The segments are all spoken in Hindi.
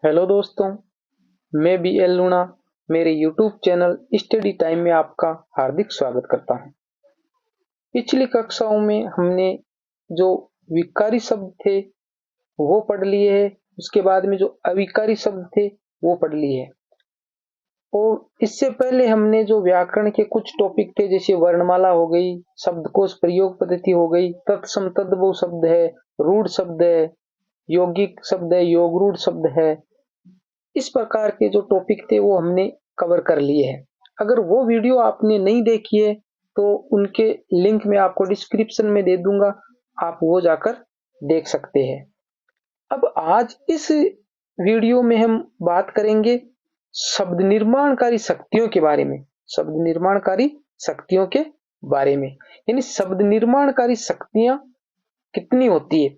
हेलो दोस्तों, मैं बी एल लूणा मेरे यूट्यूब चैनल स्टडी टाइम में आपका हार्दिक स्वागत करता हूं। पिछली कक्षाओं में हमने जो विकारी शब्द थे वो पढ़ लिए हैं। उसके बाद में जो अविकारी शब्द थे वो पढ़ लिए हैं। और इससे पहले हमने जो व्याकरण के कुछ टॉपिक थे, जैसे वर्णमाला हो गई, शब्दकोश प्रयोग पद्धति हो गई, तत्सम तद्भव शब्द है, रूढ़ शब्द है, यौगिक शब्द है, योग रूढ़ शब्द है, इस प्रकार के जो टॉपिक थे वो हमने कवर कर लिए हैं। अगर वो वीडियो आपने नहीं देखी है तो उनके लिंक मैं आपको डिस्क्रिप्शन में दे दूंगा, आप वो जाकर देख सकते हैं। अब आज इस वीडियो में हम बात करेंगे शब्द निर्माणकारी शक्तियों के बारे में। शब्द निर्माणकारी शक्तियों के बारे में, यानी शब्द निर्माणकारी शक्तियां कितनी होती है।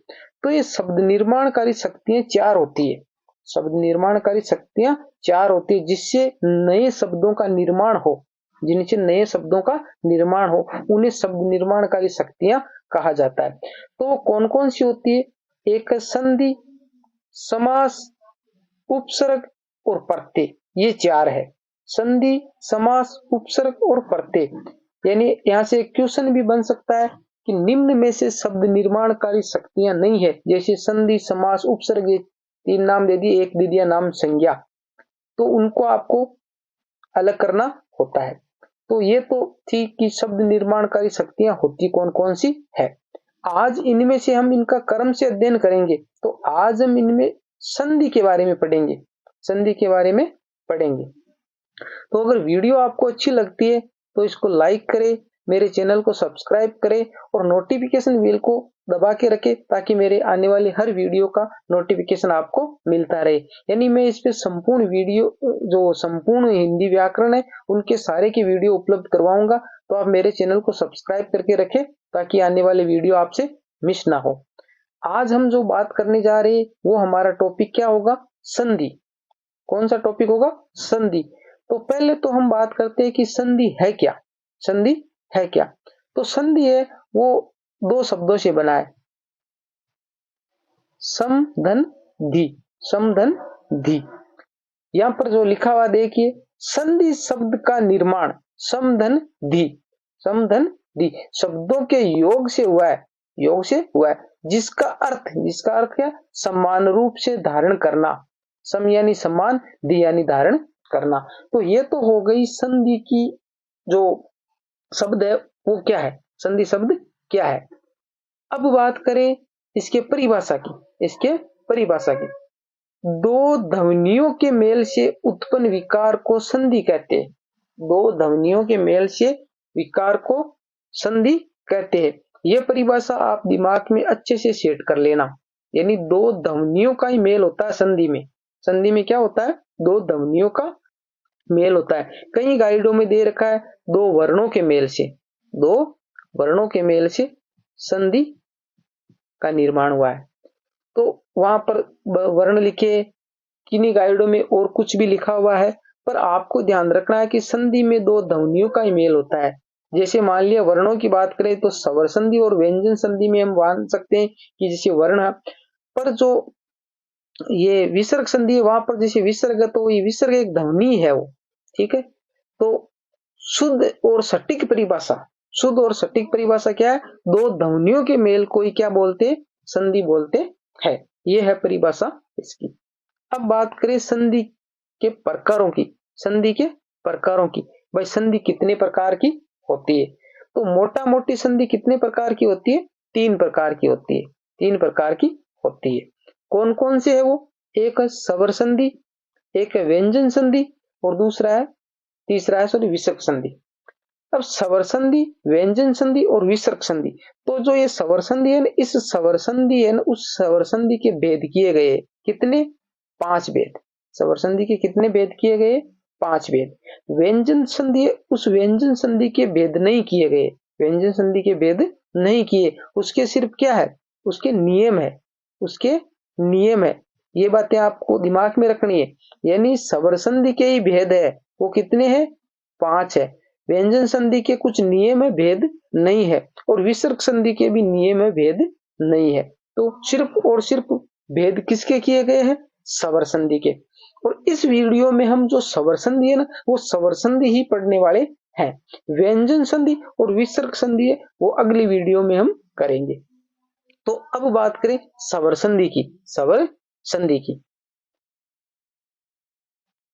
तो ये शब्द निर्माणकारी शक्तियां चार होती है। शब्द निर्माणकारी शक्तियां चार होती है, जिससे नए शब्दों का निर्माण हो, जिनसे नए शब्दों का निर्माण हो, उन्हें शब्द निर्माणकारी शक्तियां कहा जाता है। तो कौन कौन सी होती है? एक संधि, समास, उपसर्ग और प्रत्यय, ये चार है। संधि, समास, उपसर्ग और प्रत्यय। यानी यहाँ से एक क्वेश्चन भी बन सकता है कि निम्न में से शब्द निर्माणकारी शक्तियां नहीं है, जैसे संधि, समास, उपसर्ग, ये तीन नाम दे दिए, एक दे दिया नाम संज्ञा, तो उनको आपको अलग करना होता है। तो ये तो थी कि शब्द निर्माणकारी शक्तियां होती कौन कौन सी है। आज इनमें से हम इनका क्रम से अध्ययन करेंगे। तो आज हम इनमें संधि के बारे में पढ़ेंगे। संधि के बारे में पढ़ेंगे। तो अगर वीडियो आपको अच्छी लगती है तो इसको लाइक करें, मेरे चैनल को सब्सक्राइब करें और नोटिफिकेशन बेल को दबा के रखें, ताकि मेरे आने वाले हर वीडियो का नोटिफिकेशन आपको मिलता रहे। यानी मैं इस पे संपूर्ण वीडियो, जो संपूर्ण हिंदी व्याकरण है, उनके सारे की वीडियो उपलब्ध करवाऊंगा। तो आप मेरे चैनल को सब्सक्राइब करके रखें, ताकि आने वाले वीडियो आपसे मिस ना हो। आज हम जो बात करने जा रहे हैं वो हमारा टॉपिक क्या होगा? संधि। कौन सा टॉपिक होगा? संधि। तो पहले तो हम बात करते हैं कि संधि है क्या। संधि है क्या? तो संधि है वो दो शब्दों से बना है, सम धन धी। सम धन धी। यहां पर जो लिखा हुआ देखिए, संधि शब्द का निर्माण सम धन धी, सम धन धी शब्दों के योग से हुआ है, योग से हुआ है, जिसका अर्थ क्या? समान रूप से धारण करना। सम यानी समान, धी यानी धारण करना। तो ये तो हो गई संधि की जो शब्द है वो क्या है, संधि शब्द क्या है। अब बात करें इसके परिभाषा की। इसके परिभाषा की, दो ध्वनियों के मेल से उत्पन्न विकार को संधि कहते हैं। दो ध्वनियों के मेल से विकार को संधि कहते हैं। यह परिभाषा आप दिमाग में अच्छे से सेट कर लेना। यानी दो ध्वनियों का ही मेल होता है संधि में। संधि में क्या होता है? दो ध्वनियों का मेल होता है। कई गाइडों में दे रखा है दो वर्णों के मेल से, दो वर्णों के मेल से संधि का निर्माण हुआ है। तो वहां पर वर्ण लिखे, किन्हीं गाइडों में और कुछ भी लिखा हुआ है, पर आपको ध्यान रखना है कि संधि में दो ध्वनियों का ही मेल होता है। जैसे मान लिया वर्णों की बात करें तो स्वर संधि और व्यंजन संधि में हम मान सकते हैं कि जैसे वर्ण, पर जो ये विसर्ग संधि है वहां पर जैसे विसर्ग, तो ये विसर्ग एक ध्वनि है वो, ठीक है। तो शुद्ध और सटीक परिभाषा, शुद्ध और सटीक परिभाषा क्या है? दो ध्वनियों के मेल को ही क्या बोलते हैं? संधि बोलते हैं। ये है परिभाषा इसकी। अब बात करें संधि के प्रकारों की। संधि के प्रकारों की, भाई संधि कितने प्रकार की होती है? तो मोटा मोटी संधि कितने प्रकार की होती है? तीन प्रकार की होती है। तीन प्रकार की होती है। कौन कौन से है वो? एक है स्वर संधि, एक है व्यंजन संधि, और दूसरा है, तीसरा है विसर्ग संधि। अब स्वर संधि, व्यंजन संधि और विसर्ग संधि। तो जो ये स्वर संधि है ना, इस स्वर संधि है ना, उस स्वर संधि के भेद किए गए कितने? 5 भेद। स्वर संधि के कितने भेद किए गए? 5 भेद। व्यंजन संधि, उस व्यंजन संधि के भेद नहीं किए गए। व्यंजन संधि के भेद नहीं किए, उसके सिर्फ क्या है? उसके नियम है, उसके नियम है। ये बातें आपको दिमाग में रखनी है। यानी स्वर संधि के ही भेद है, वो कितने हैं? 5 है। व्यंजन संधि के कुछ नियम है, भेद नहीं है, और विसर्ग संधि के भी नियम है, भेद नहीं है। तो सिर्फ और सिर्फ भेद किसके किए गए हैं? स्वर संधि के। और इस वीडियो में हम जो स्वर संधि है ना, वो स्वर संधि ही पढ़ने वाले हैं। व्यंजन संधि और विसर्ग संधि है वो अगली वीडियो में हम करेंगे। तो अब बात करें स्वर संधि की। स्वर संधि की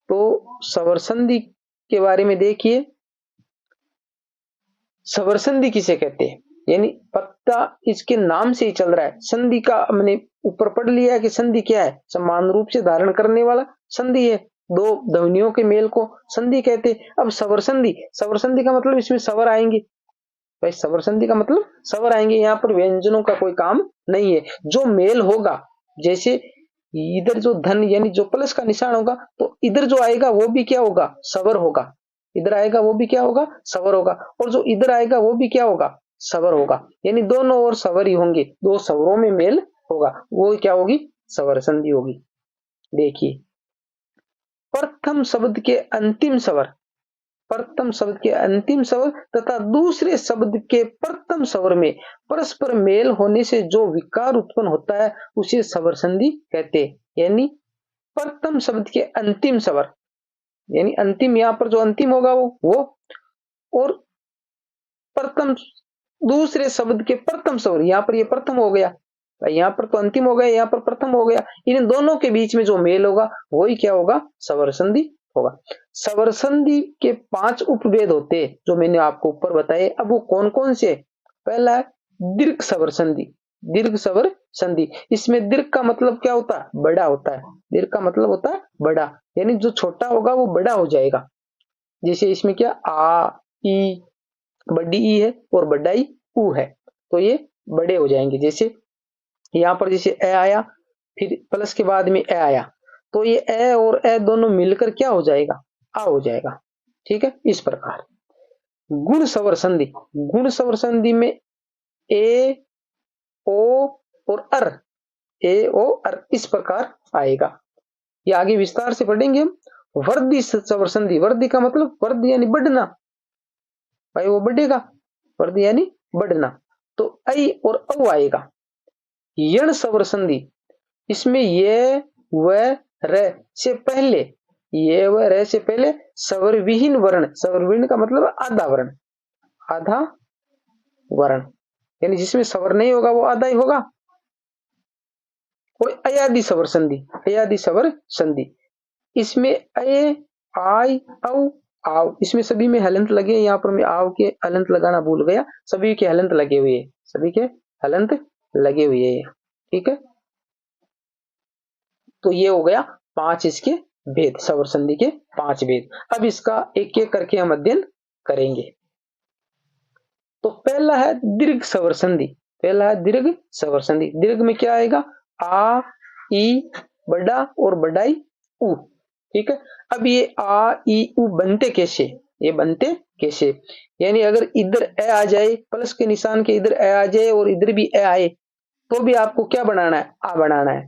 तो स्वर संधि के बारे में देखिए, स्वर संधि किसे कहते हैं, यानी पत्ता इसके नाम से ही चल रहा है। संधि का हमने ऊपर पढ़ लिया है कि संधि क्या है, समान रूप से धारण करने वाला संधि है। दो ध्वनियों के मेल को संधि कहते हैं। अब स्वर संधि, स्वर संधि का मतलब इसमें स्वर आएंगे भाई, स्वर संधि का मतलब स्वर आएंगे। यहाँ पर व्यंजनों का कोई काम नहीं है। जो मेल होगा, जैसे इधर जो धन यानी जो प्लस का निशान होगा, तो इधर जो आएगा वो भी क्या होगा, स्वर होगा। इधर आएगा वो भी क्या होगा, स्वर होगा। और जो इधर आएगा वो भी क्या होगा, स्वर होगा। यानी दोनों ओर स्वर ही होंगे, दो स्वरों में मेल होगा, वो क्या होगी, स्वर संधि होगी। देखिए, प्रथम शब्द के अंतिम स्वर, प्रथम शब्द के अंतिम स्वर तथा दूसरे शब्द के प्रथम स्वर में परस्पर मेल होने से जो विकार उत्पन्न होता है उसे स्वर संधि कहते हैं। यानी प्रथम शब्द के अंतिम स्वर, यानी अंतिम, यहां पर जो अंतिम होगा वो और प्रथम दूसरे शब्द के प्रथम स्वर, यहां पर ये प्रथम हो गया, यहाँ पर तो अंतिम हो गया, यहाँ पर प्रथम हो गया। इन दोनों के बीच में जो मेल होगा वही क्या होगा, स्वर संधि होगा। स्वर संधि के 5 उपभेद होते हैं जो मैंने आपको ऊपर बताए। अब वो कौन कौन से? पहला है दीर्घ स्वर संधि। दीर्घ स्वर संधि, इसमें दीर्घ का मतलब क्या होता है, बड़ा होता है। दीर्घ का मतलब होता है बड़ा, यानी जो छोटा होगा वो बड़ा हो जाएगा। जैसे इसमें क्या, आ, ई, बड़ी ई है और बड़ा ई ऊ है, तो ये बड़े हो जाएंगे। जैसे यहां पर जैसे ए आया, फिर प्लस के बाद में ए आया, तो ये ए और ए दोनों मिलकर क्या हो जाएगा, आ हो जाएगा। ठीक है, इस प्रकार। गुण स्वर संधि, गुण स्वर संधि में ए, ओ और अर, ए, ओ, अर इस प्रकार आएगा। ये आगे विस्तार से पढ़ेंगे हम। वर्धी स्वर संधि, वर्धी का मतलब वर्धी यानी बढ़ना, भाई वो बढ़ेगा, वर्धी यानी बढ़ना, तो ऐ और औ आएगा। यण स्वर संधि, इसमें ये व र से पहले, ये व र से पहले स्वर विहीन वर्ण, स्वर विहीन का मतलब आधा वर्ण, आधा वर्ण, यानी जिसमें स्वर नहीं होगा वो आधा ही होगा। और अयादि स्वर संधि, अयादि स्वर संधि, इसमें ए, आई, औ, आव, इसमें सभी में हलंत लगे। यहाँ पर मैं आव के हलंत लगाना भूल गया, सभी के हलंत लगे हुए हैं, सभी के हलंत लगे हुए हैं। ठीक है, तो ये हो गया 5 इसके भेद, स्वर संधि के 5 भेद। अब इसका एक एक करके हम अध्ययन करेंगे। तो पहला है दीर्घ स्वर संधि, पहला है दीर्घ स्वर संधि। दीर्घ में क्या आएगा, आ, ई, बड़ा और बड़ाई उ। ठीक है, अब ये आ, ई, उ बनते कैसे, ये बनते कैसे, यानी अगर इधर ए आ जाए, प्लस के निशान के इधर ए आ जाए और इधर भी ए आए, तो भी आपको क्या बनाना है, आ बनाना है।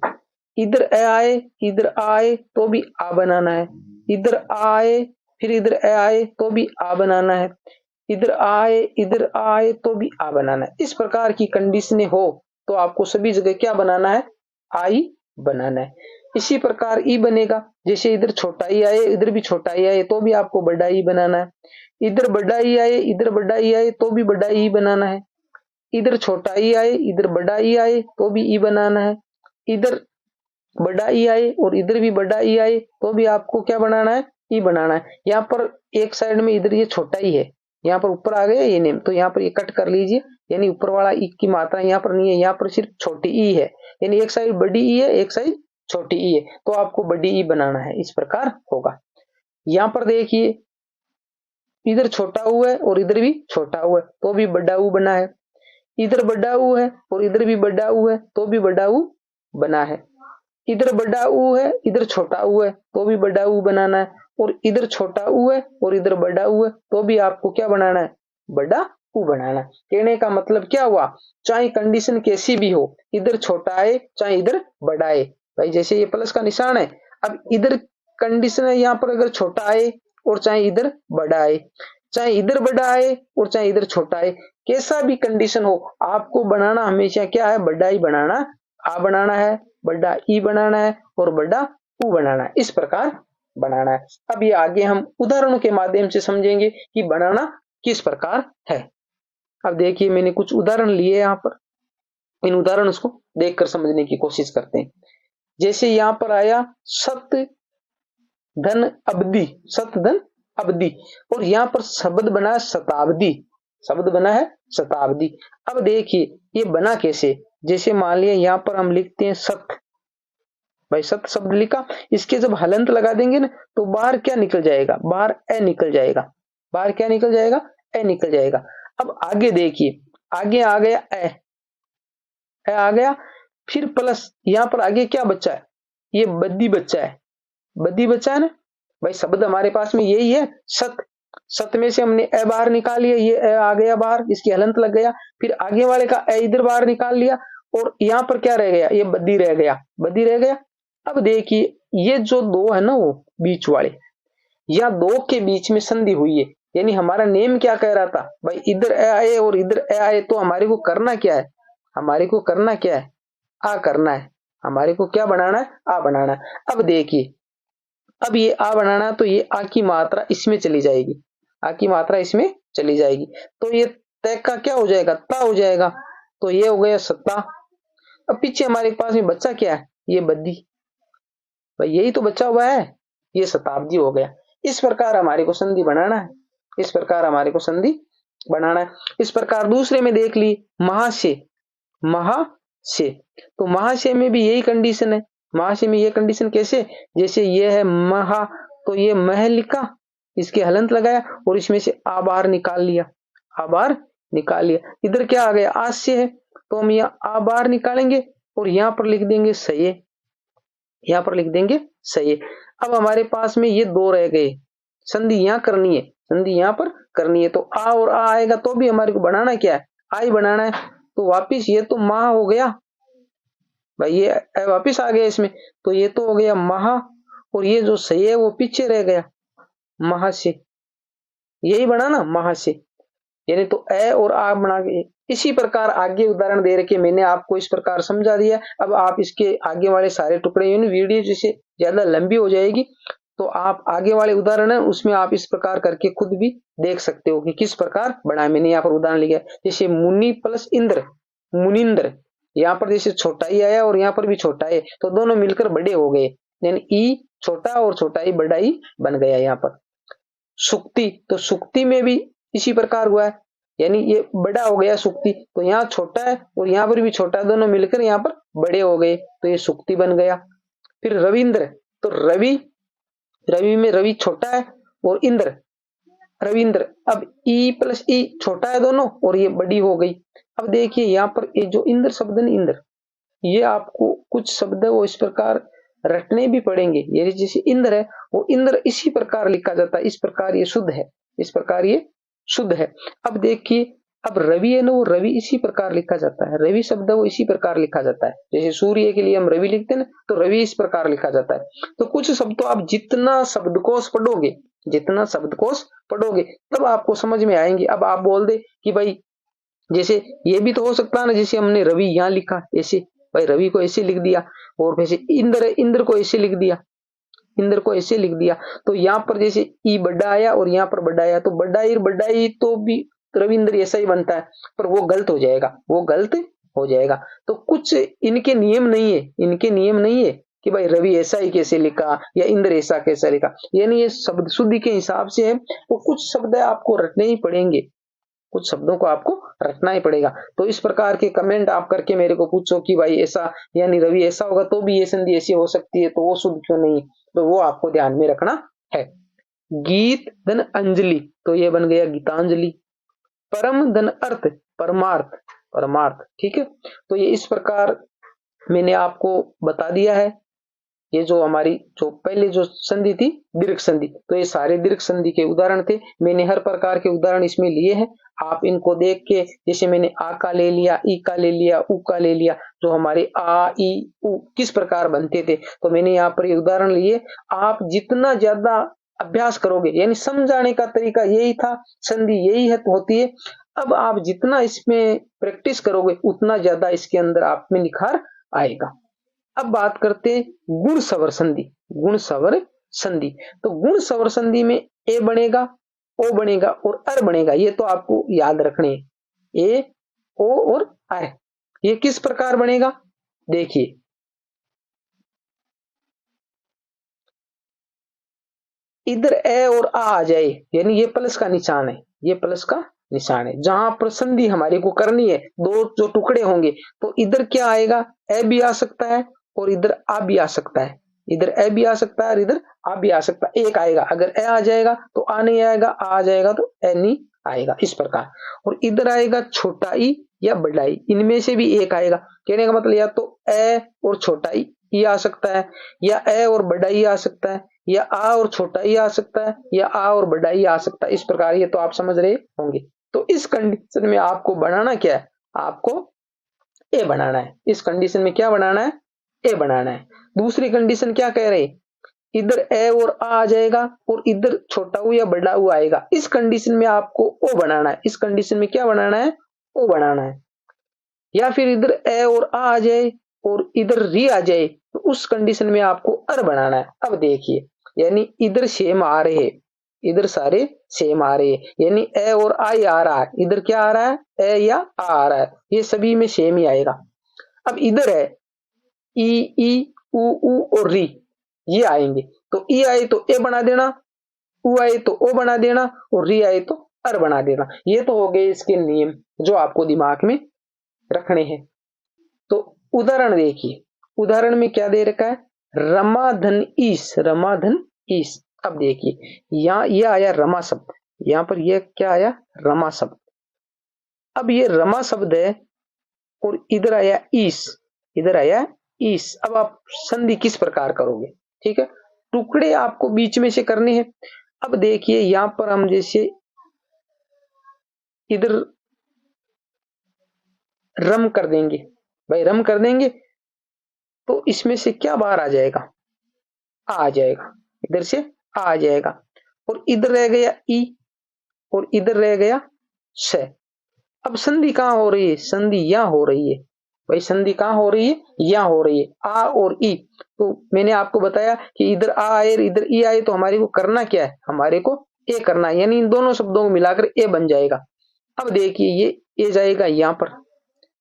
इधर ए आए, इधर आए तो भी आ बनाना है। इधर आए फिर इधर ए आए तो भी आ बनाना है। इधर आए, इधर आए तो भी आ बनाना है। इस प्रकार की कंडीशनें हो तो आपको सभी जगह क्या बनाना है, आई बनाना है। इसी प्रकार ई बनेगा, जैसे इधर छोटा ई आए, इधर भी छोटा ई आए तो भी आपको बड़ा ई बनाना है। इधर बड़ा ई आए, इधर बड़ा ई आए तो भी बड़ा ई बनाना है। इधर छोटा ई आए, इधर बड़ा ई आए तो भी ई बनाना है। इधर बड़ा ई आए और इधर भी बड़ा ई आए तो भी आपको क्या बनाना है, ई बनाना है। यहाँ पर एक साइड में इधर ये छोटा ई है, यहाँ पर ऊपर आ गया ये नेम, तो यहाँ पर ये कट कर लीजिए, यानी ऊपर वाला ई की मात्रा यहाँ पर नहीं है, यहाँ पर सिर्फ छोटी ई है, यानी एक साइड बड़ी ई है, एक साइड छोटी ई है, तो आपको बड़ी ई बनाना है। इस प्रकार होगा। यहाँ पर देखिए, इधर छोटा ऊ है और इधर भी छोटा ऊ है तो भी बड़ा ऊ बना है। इधर बड़ा ऊ है और इधर भी बड़ा ऊ है तो भी बड़ा ऊ बना है। इधर बड़ा ऊ है, इधर छोटा ऊ है तो भी बड़ा ऊ बनाना है। और इधर छोटा ऊ है और इधर बड़ा ऊ है तो भी आपको क्या बनाना है, बड़ा ऊ बनाना। कहने का मतलब क्या हुआ, चाहे कंडीशन कैसी भी हो, इधर छोटा आए चाहे इधर बड़ा आए, भाई जैसे ये प्लस का निशान है, अब इधर कंडीशन है, यहाँ पर अगर छोटा आए और चाहे इधर बड़ा आए, चाहे इधर बड़ा आए और चाहे इधर छोटा आए, कैसा भी कंडीशन हो, आपको बनाना हमेशा क्या है, बड़ा ही बनाना आ बनाना है, बड़ा ई बनाना है और बड़ा ऊ बनाना है, इस प्रकार बनाना है। अब ये आगे हम उदाहरणों के माध्यम से समझेंगे कि बनाना किस प्रकार है। अब देखिए मैंने कुछ उदाहरण लिए यहाँ पर, इन उदाहरणों को देखकर समझने की कोशिश करते हैं। जैसे यहाँ पर आया सत धन अवधि, सत धन अवधि, और यहाँ पर शब्द बना है शताब्दी, शब्द बना है शताब्दी। अब देखिए ये बना कैसे, जैसे मान लिया यहाँ पर हम लिखते हैं सत, भाई सत शब्द लिखा, इसके जब हलंत लगा देंगे ना तो बाहर क्या निकल जाएगा, बाहर ए निकल जाएगा, बाहर क्या निकल जाएगा, ए निकल जाएगा। अब आगे देखिए, आगे आ गया ए आ गया, फिर प्लस यहाँ पर आगे क्या बच्चा है, ये बद्दी बच्चा है, बद्दी बच्चा है ना भाई। शब्द हमारे पास में यही है सत, सत में से हमने ए बाहर निकाल लिया, ये ए आ गया बाहर, इसकी हलंत लग गया, फिर आगे वाले का ए इधर बाहर निकाल लिया, और यहाँ पर क्या रह गया, ये बद्दी रह गया, बद्दी रह गया। अब देखिए ये जो दो है ना वो बीच वाले, या दो के बीच में संधि हुई है, यानी हमारा नेम क्या कह रहा था भाई, इधर ए आए और इधर ए आए, तो हमारे को करना क्या है, हमारे को करना क्या है, आ करना है, हमारे को क्या बनाना है, आ बनाना है। अब देखिए अब ये आ बनाना है, तो ये आ की मात्रा इसमें चली जाएगी, आ की मात्रा इसमें चली जाएगी, तो ये तय का क्या हो जाएगा, ता हो जाएगा, तो ये हो गया सत्ता। अब पीछे हमारे पास में बच्चा क्या है, ये बद्दी, भाई यही तो बचा हुआ है, ये शताब्दी हो गया। इस प्रकार हमारे को संधि बनाना है, इस प्रकार हमारे को संधि बनाना है। इस प्रकार दूसरे में देख ली महाशय, महाशय, तो महाशय में भी यही कंडीशन है, महाशय में ये कंडीशन कैसे, जैसे ये है महा, तो ये मह लिखा, इसके हलंत लगाया और इसमें से आ बाहर निकाल लिया, आ बाहर निकाल लिया। इधर क्या आ गया, आस्य है, तो हम यहाँ आ बाहर निकालेंगे और यहाँ पर लिख देंगे सये, यहाँ पर लिख देंगे सये। अब हमारे पास में ये दो रह गए, संधि यहाँ करनी है, संधि यहाँ पर करनी है, तो आ और आ आएगा, तो भी हमारे को बनाना क्या है, आ ही बनाना है। तो वापिस ये तो महा हो गया भाई, ये वापिस आ गया इसमें, तो ये तो हो गया महा, और ये जो सही है वो पीछे रह गया महाशय, यही बना ना महाशय, यानी तो ए और आ बना के। इसी प्रकार आगे उदाहरण दे रखे मैंने आपको, इस प्रकार समझा दिया। अब आप इसके आगे वाले सारे टुकड़े, वीडियो जैसे ज्यादा लंबी हो जाएगी तो आप आगे वाले उदाहरण है उसमें आप इस प्रकार करके खुद भी देख सकते हो कि किस प्रकार बनाया। मैंने यहाँ पर उदाहरण लिया, जैसे मुनि प्लस इंद्र, मुनिंद्र, यहाँ पर जैसे छोटा ही आया और यहाँ पर भी छोटा है, तो दोनों मिलकर बड़े हो गए, यानी ई छोटा और छोटा ही बड़ा ही बन गया। यहाँ पर सुक्ति, तो सुक्ति में भी इसी प्रकार हुआ है, यानी ये बड़ा हो गया सुक्ति, तो यहाँ छोटा है और यहाँ पर भी छोटा, दोनों मिलकर यहाँ पर बड़े हो गए, तो ये सुक्ति बन गया। फिर रविंद्र, तो रवि, रवि में रवि छोटा है और इंद्र, रविंद्र, अब ई प्लस ई छोटा है दोनों और ये बड़ी हो गई। अब देखिए यहाँ पर ये जो इंद्र शब्द है, इंद्र, ये आपको कुछ शब्द है वो इस प्रकार रटने भी पड़ेंगे, ये जैसे इंद्र है वो इंद्र इसी प्रकार लिखा जाता है, इस प्रकार ये शुद्ध है, इस प्रकार ये शुद्ध है। अब देखिए अब रवि है ना, वो रवि इसी प्रकार लिखा जाता है, रवि शब्द है वो इसी प्रकार लिखा जाता है, जैसे सूर्य के लिए हम रवि लिखते हैं ना, तो रवि इस प्रकार लिखा जाता है। तो कुछ शब्द तो आप जितना शब्दकोश पढ़ोगे, जितना शब्दकोश पढ़ोगे तब आपको समझ में आएंगे। अब आप बोल दे कि भाई जैसे ये भी तो हो सकता है ना, जैसे हमने रवि यहाँ लिखा ऐसे, भाई रवि को ऐसे लिख दिया, और वैसे इंद्र, इंद्र को ऐसे लिख दिया, इंद्र को ऐसे लिख दिया, तो यहाँ पर जैसे ई बड़ा आया और यहाँ पर बड़ा आया, तो बड़ा ही तो भी रविंद्र ऐसा ही बनता है, पर वो गलत हो जाएगा, वो गलत हो जाएगा। तो कुछ इनके नियम नहीं है, इनके नियम नहीं है कि भाई रवि ऐसा ही कैसे लिखा या इंद्र ऐसा कैसे लिखा, यानी ये शब्द शुद्धि के हिसाब से है। तो कुछ शब्द आपको रटने ही पड़ेंगे, कुछ शब्दों को आपको रटना ही पड़ेगा। तो इस प्रकार के कमेंट आप करके मेरे को पूछो कि भाई ऐसा, यानी रवि ऐसा होगा तो भी ये संधि ऐसी हो सकती है, तो वो शुद्ध क्यों नहीं, तो वो आपको ध्यान में रखना है। गीत धन अंजलि, तो ये बन गया गीतांजलि। परम धन अर्थ, परमार्थ, परमार्थ, ठीक है। तो ये इस प्रकार मैंने आपको बता दिया है। ये जो हमारी जो पहले जो संधि थी दीर्घ संधि, तो ये सारे दीर्घ संधि के उदाहरण थे, मैंने हर प्रकार के उदाहरण इसमें लिए हैं। आप इनको देख के, जैसे मैंने आ का ले लिया, ई का ले लिया, उ का ले लिया, जो हमारे आ ई उ किस प्रकार बनते थे, तो मैंने यहाँ पर ये उदाहरण लिए। आप जितना ज्यादा अभ्यास करोगे, यानी समझाने का तरीका यही था, संधि यही है होती है। अब आप जितना इसमें प्रैक्टिस करोगे उतना ज्यादा इसके अंदर आप में निखार आएगा। अब बात करते हैं गुण सवर संधि। गुण सवर संधि, तो गुण सवर संधि में ए बनेगा, ओ बनेगा और अर बनेगा। ये तो आपको याद रखने हैं, ए, ओ और अर। ये किस प्रकार बनेगा, देखिए, इधर ए और आ जाए, यानी ये प्लस का निशान है, ये प्लस का निशान है। जहां पर संधि हमारे को करनी है, दो जो टुकड़े होंगे, तो इधर क्या आएगा, ए भी आ सकता है और इधर आ भी आ सकता है। इधर ए भी आ सकता है और इधर आ भी आ सकता है। एक आएगा, अगर ए आ जाएगा तो आ नहीं आएगा, आ जाएगा तो ए नहीं आएगा, इस प्रकार। और इधर आएगा छोटा ई या बड़ा ई, इनमें से भी एक आएगा। कहने का मतलब या तो ए और छोटा ई आ सकता है, या ए और बड़ा ई आ सकता है, या आ और छोटा ई आ सकता है, या आ और बड़ा ई आ सकता है, इस प्रकार। ये तो आप समझ रहे होंगे। तो इस कंडीशन में आपको बनाना क्या है, आपको ए बनाना है। इस कंडीशन में क्या बनाना है, ए बनाना है। दूसरी कंडीशन क्या कह रहे, इधर ए और आ जाएगा और इधर छोटा ऊ या बड़ा ऊ आएगा। इस कंडीशन में आपको ओ बनाना है। इस कंडीशन में क्या बनाना है, ओ बनाना है। या फिर इधर ए और आ जाए और इधर री आ जाए, तो उस कंडीशन में आपको अर बनाना है। अब देखिए, यानी इधर सेम आ रहे हैं, इधर सारे सेम आ रहे हैं, यानी ए और आई आ रहा है, इधर क्या आ रहा है, ए या आ रहा है, ये सभी में सेम ही आएगा। अब इधर है ई उ और री, ये आएंगे, तो ई आए तो ए बना देना, उ आए तो ओ बना देना और री आए तो अर बना देना। ये तो हो गए इसके नियम जो आपको दिमाग में रखने हैं। तो उदाहरण देखिए, उदाहरण में क्या दे रखा है, रमाधन ईस, रमाधन ईस। अब देखिए, यहां ये आया रमा शब्द, यहां पर ये क्या आया, रमा शब्द। अब ये रमा शब्द है और इधर आया ईस, इधर आया ईस। अब आप संधि किस प्रकार करोगे, ठीक है, टुकड़े आपको बीच में से करने हैं। अब देखिए, यहां पर हम जैसे इधर रम कर देंगे, भाई रम कर देंगे, तो इसमें से क्या बाहर आ जाएगा, आ जाएगा, इधर से आ जाएगा। और इधर रह गया ई और इधर रह गया स। अब संधि कहां हो रही है, संधि यहां हो रही है। भाई संधि कहां हो रही है, यहां हो रही है, आ और ई। तो मैंने आपको बताया कि इधर आ आए इधर ई आए, तो हमारे को करना क्या है, हमारे को ए करना है, यानी इन दोनों शब्दों को मिलाकर ए बन जाएगा। अब देखिए, ये ए जाएगा यहां पर,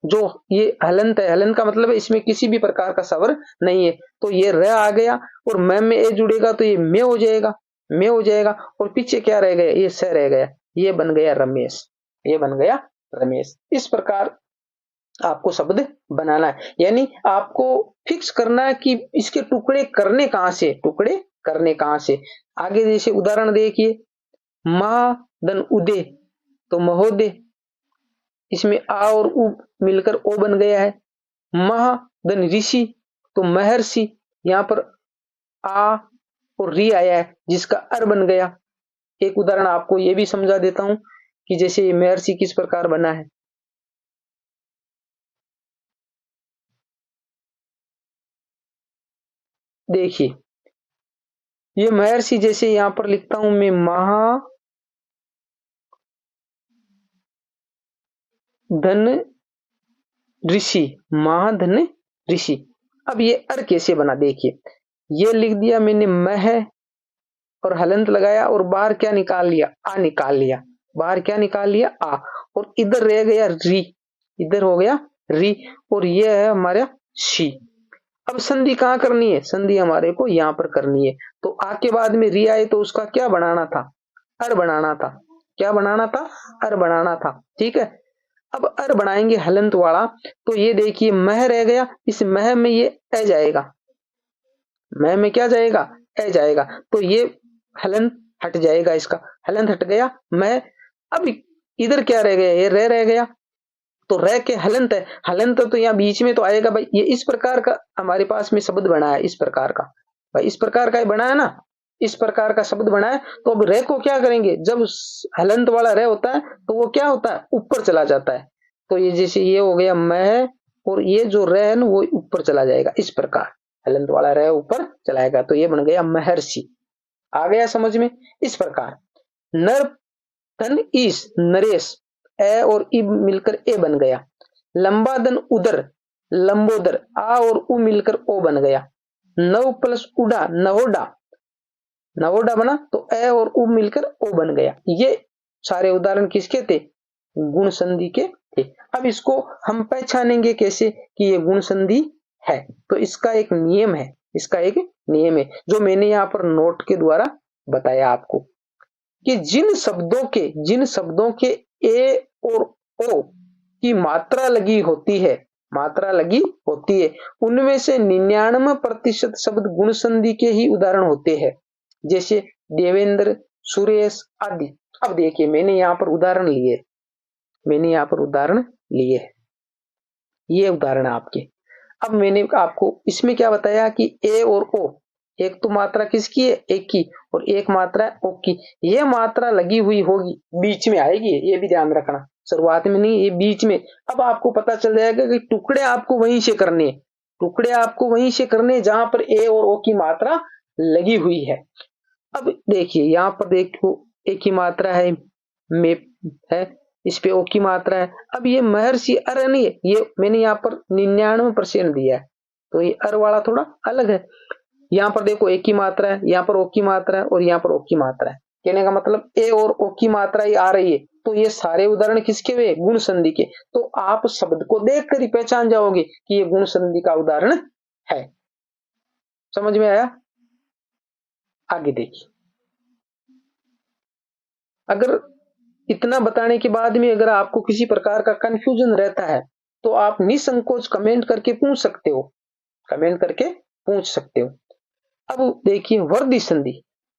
जो ये हलंत है, हलंत का मतलब है इसमें किसी भी प्रकार का स्वर नहीं है, तो ये र आ गया और मैं में ए जुड़ेगा तो ये में हो जाएगा, में हो जाएगा। और पीछे क्या रह गया, ये स रह गया, ये बन गया रमेश, ये बन गया रमेश। इस प्रकार आपको शब्द बनाना है, यानी आपको फिक्स करना है कि इसके टुकड़े करने कहां से, टुकड़े करने कहां से। आगे जैसे उदाहरण देखिए, महाधन उदय तो महोदय, इसमें आ और उ मिलकर ओ बन गया है। महाधन ऋषि तो महर्षि, यहां पर आ और री आया है जिसका अर बन गया। एक उदाहरण आपको यह भी समझा देता हूं कि जैसे महर्षि किस प्रकार बना है। देखिए, ये महर्षि जैसे यहां पर लिखता हूं मैं, महाधन ऋषि, महाधन ऋषि। अब ये अर कैसे बना, देखिए, ये लिख दिया मैंने मह और हलंत लगाया और बाहर क्या निकाल लिया, आ निकाल लिया, बाहर क्या निकाल लिया, आ। और इधर रह गया री, इधर हो गया री, और ये है हमारा शी। अब संधि कहां करनी है, संधि हमारे को यहां पर करनी है। तो आ के बाद में री आए तो उसका क्या बनाना था, अर बनाना था। क्या बनाना था, अर बनाना था, ठीक है। अब अर बनाएंगे हलंत वाला, तो ये देखिए मह रह गया, इस मह में ये ए जाएगा, मह में क्या जाएगा, ए जाएगा, तो ये हलंत हट जाएगा, इसका हलंत हट गया मैं। अब इधर क्या रह गया, ये रह गया, तो रह के हलंत है, हलंत तो यहाँ बीच में तो आएगा भाई। ये इस प्रकार का हमारे पास में शब्द बना है, इस प्रकार का, भाई इस प्रकार का बना है ना, इस प्रकार का शब्द बना है। तो अब रे को क्या करेंगे, जब हलंत वाला रे होता है तो वो क्या होता है, ऊपर चला जाता है। तो ये जैसे ये हो गया मैं, और ये जो रे है ना वो ऊपर चला जाएगा, इस प्रकार हलंत वाला रे ऊपर चलाएगा, तो ये बन गया महर्षि। आ गया समझ में, इस प्रकार। नर धन ईस, नरेश, ए और ई मिलकर ए बन गया। लंबा धन उदर, लंबोदर, आ और उ मिलकर ओ बन गया। नव प्लस उड़ा, नवोडा, नवोडा बना तो ए और उ मिलकर ओ बन गया। ये सारे उदाहरण किसके थे? गुण संधि के थे। अब इसको हम पहचानेंगे कैसे कि ये गुण संधि है? तो इसका एक नियम है, इसका एक नियम है जो मैंने यहाँ पर नोट के द्वारा बताया आपको, कि जिन शब्दों के ए और ओ की मात्रा लगी होती है, उनमें से 99% शब्द गुण संधि के ही उदाहरण होते हैं, जैसे देवेंद्र, सुरेश आदि। अब देखिए मैंने यहाँ पर उदाहरण लिए, ये उदाहरण आपके। अब मैंने आपको इसमें क्या बताया कि ए और ओ, एक तो मात्रा किसकी है? एक की, और एक मात्रा है ओ की। ये मात्रा लगी हुई होगी, बीच में आएगी, ये भी ध्यान रखना, शुरुआत में नहीं, ये बीच में। अब आपको पता चल जाएगा कि टुकड़े आपको वहीं से करने जहां पर ए और ओ की मात्रा लगी हुई है। अब देखिए यहाँ पर देखो ए की मात्रा है, में है, इस पे ओ की मात्रा है। अब ये महर्षि अर नहीं है, ये मैंने यहाँ पर 99% दिया है, तो ये अर वाला थोड़ा अलग है। यहाँ पर देखो ए की मात्रा है, यहाँ पर ओ की मात्रा है, और यहाँ पर ओ की मात्रा है। कहने का मतलब ए और ओ की मात्रा ही आ रही है, तो ये सारे उदाहरण किसके हुए? गुण संधि के। तो आप शब्द को देखकर ही पहचान जाओगे कि ये गुण संधि का उदाहरण है। समझ में आया? आगे देखिए, अगर इतना बताने के बाद में अगर आपको किसी प्रकार का कंफ्यूजन रहता है तो आप निसंकोच कमेंट करके पूछ सकते हो। अब देखिए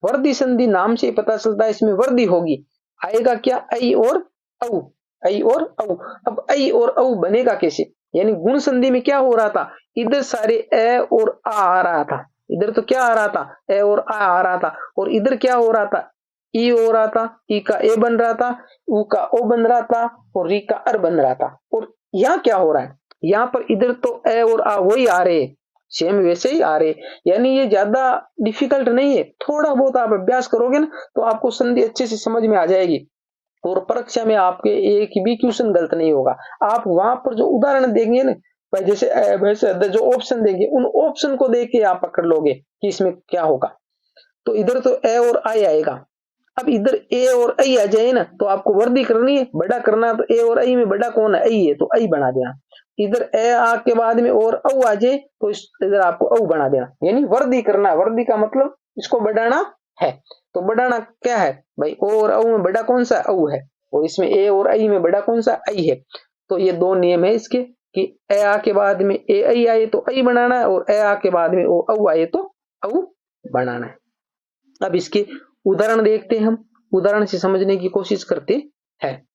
वर्दी संधि नाम से पता चलता है इसमें वर्दी होगी, आएगा क्या? ऐ और औ, अब ऐ और औ बनेगा कैसे? यानी गुण संधि में क्या हो रहा था? इधर सारे ए और आ रहा था, इधर तो क्या आ रहा था? ए और आ रहा था, और इधर क्या हो रहा था? ई हो रहा था, ई का ए बन रहा था, उ का ओ बन रहा था, और री का अर बन रहा था। और यहाँ क्या हो रहा है? यहाँ पर इधर तो ए और आ वही आ रहे, सेम वैसे ही आ रहे। यानी ये ज्यादा डिफिकल्ट नहीं है, थोड़ा बहुत आप अभ्यास करोगे ना तो आपको संधि अच्छे से समझ में आ जाएगी, और परीक्षा में आपके एक भी क्वेश्चन गलत नहीं होगा। आप वहां पर जो उदाहरण देंगे ना, भाई जैसे वैसे जो ऑप्शन देंगे उन ऑप्शन को देख के आप पकड़ लोगे कि इसमें क्या होगा। तो इधर तो ए और आई आएगा, अब इधर ए और आई आ जाए ना तो आपको वर्दी करनी है, बड़ा करना, तो ए और आई में बड़ा कौन है? आई है, तो आई बना देना। इधर ए आ के बाद में और औ आ जाए तो इधर आपको औ बना देना, यानी वर्दी करना। वर्दी का मतलब इसको बढ़ाना है। तो बढ़ाना क्या है भाई? ओ और औ में बड़ा कौन सा? औ है, और इसमें ए और आई में बड़ा कौन सा? आई है। तो ये दो नियम है इसके, कि ए आ के बाद में ए आई आए तो आई बनाना है, और ए आ के बाद में ओ औ आए तो औ बनाना है। अब इसके उदाहरण देखते हैं, हम उदाहरण से समझने की कोशिश करते हैं।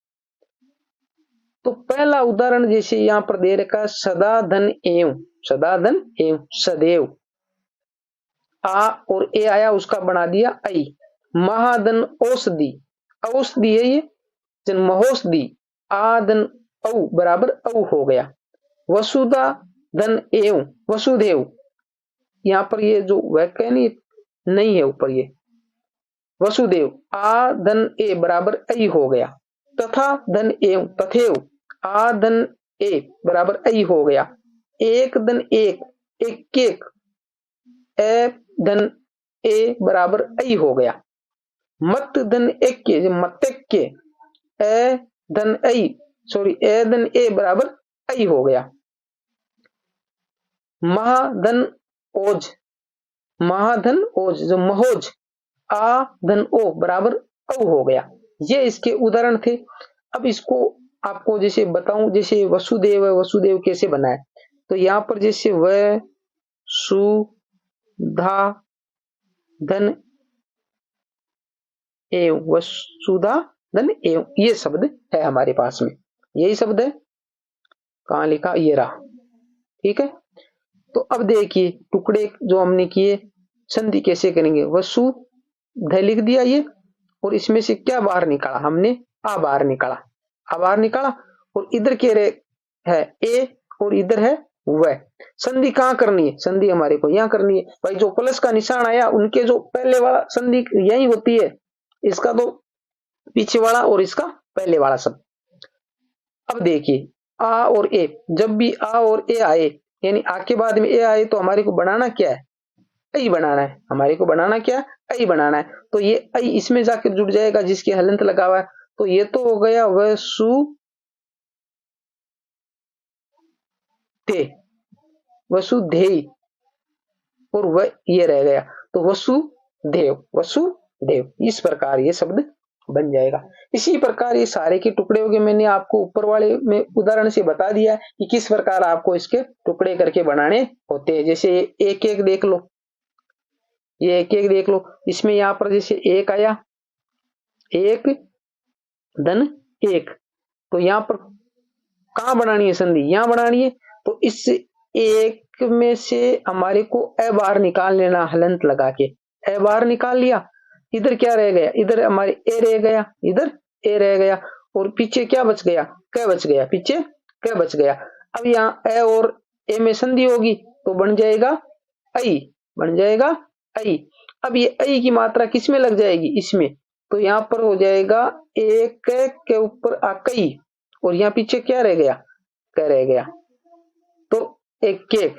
तो पहला उदाहरण जैसे यहां पर दे रखा, सदा धन एवं सदैव, आ और ए आया, उसका बना दिया आई। महाधन औषधि है ये, जन महौषधि, आधन औ बराबर औ हो गया। वसुधा धन एवं वसुदेव, यहां पर ये जो वाक्य नहीं है ऊपर, ये वसुदेव, आ धन ए बराबर ऐ हो गया। तथा धन एवं तथेव, आ धन ए बराबर ऐ हो गया। एक धन एक एक, ए धन ए बराबर ऐ हो गया। मत धन एक के मतक्के, ए धन ऐ ए धन ए बराबर ऐ हो गया। महाधन ओज जो महोज, आ धन ओ बराबर औ हो गया। ये इसके उदाहरण थे। अब इसको आपको जैसे बताऊं, जैसे वसुदेव है, वसुदेव कैसे बना है, तो यहां पर जैसे व सु धा धन एव, वसुधा धन एव, ये शब्द है हमारे पास में, यही शब्द है। कहां लिखा? ये रहा, ठीक है। तो अब देखिए टुकड़े जो हमने किए, संधि कैसे करेंगे? वसु ध लिख दिया ये, और इसमें से क्या बाहर निकाला हमने? आ बाहर निकाला, और इधर के रहे है ए, और इधर है व। संधि कहां करनी है? संधि हमारे को यहां करनी है। भाई जो प्लस का निशान आया उनके जो पहले वाला संधि यही होती है, इसका तो पीछे वाला और इसका पहले वाला सब। अब देखिए आ और ए, जब भी आ और ए आए यानी आ के बाद में ए आए तो हमारे को बनाना क्या है, ऐ बनाना है। हमारे को बनाना क्या, ऐ बनाना है। तो ये ऐ इसमें जाकर जुड़ जाएगा जिसके हलंत लगा हुआ है। तो ये तो हो गया वसुदेव, वसुधेय, और वह ये रह गया तो वसुदेव, वसुदेव, इस प्रकार ये शब्द बन जाएगा। इसी प्रकार ये सारे के टुकड़े हो गए। मैंने आपको ऊपर वाले में उदाहरण से बता दिया कि किस प्रकार आपको इसके टुकड़े करके बनाने होते हैं। जैसे एक एक देख लो, ये एक एक देख लो। इसमें यहां पर जैसे एक आया, एक धन एक, तो यहां पर कहां बनानी है संधि, यहां बनानी है। तो इस एक में से हमारे को ए बार निकाल लेना, हलंत लगा के ए बार निकाल लिया। इधर क्या रह गया, इधर हमारे ए रह गया, इधर ए रह गया, और पीछे क्या बच गया, क बच गया, पीछे क बच गया। अब यहाँ ए और ए में संधि होगी तो बन जाएगा ऐ, बन जाएगा ऐ। अब ये ऐ की मात्रा किस में लग जाएगी, इसमें। तो यहाँ पर हो जाएगा एक के ऊपर आकई, और यहाँ पीछे क्या रह गया, क रह गया। तो एक केक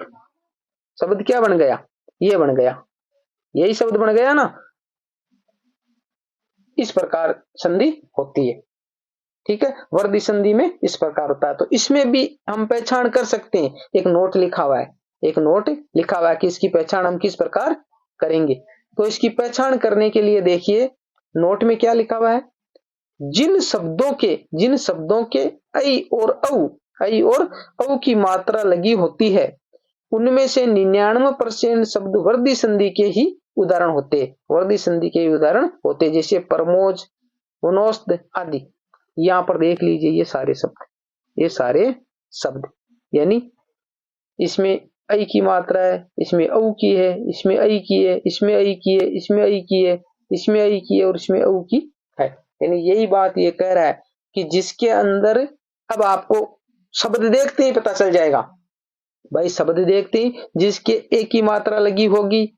शब्द क्या बन गया, ये बन गया, यही शब्द बन गया ना। इस प्रकार संधि होती है, ठीक है। वर्दी संधि में इस प्रकार होता है। तो इसमें भी हम पहचान कर सकते हैं। एक नोट लिखा हुआ है, एक नोट लिखा हुआ है कि इसकी पहचान हम किस प्रकार करेंगे। तो इसकी पहचान करने के लिए देखिए नोट में क्या लिखा हुआ है, जिन शब्दों के ऐ और औ की मात्रा लगी होती है उनमें से 99% शब्द वर्दी संधि के ही उदाहरण होते, वर्दी संधि के उदाहरण होते, जैसे परमोज, वनौस्थ आदि। यहां पर देख लीजिए ये सारे शब्द, ये सारे शब्द यानी इसमें ऐ की मात्रा है, इसमें औ की है, इसमें ऐ की है, इसमें ऐ की है, इसमें ऐ की है, इसमें ऐ की है, और इसमें औ की है। यानी यही बात ये कह रहा है कि जिसके अंदर, अब आपको शब्द देखते ही पता चल जाएगा भाई, शब्द देखते ही जिसके ए की मात्रा लगी होगी,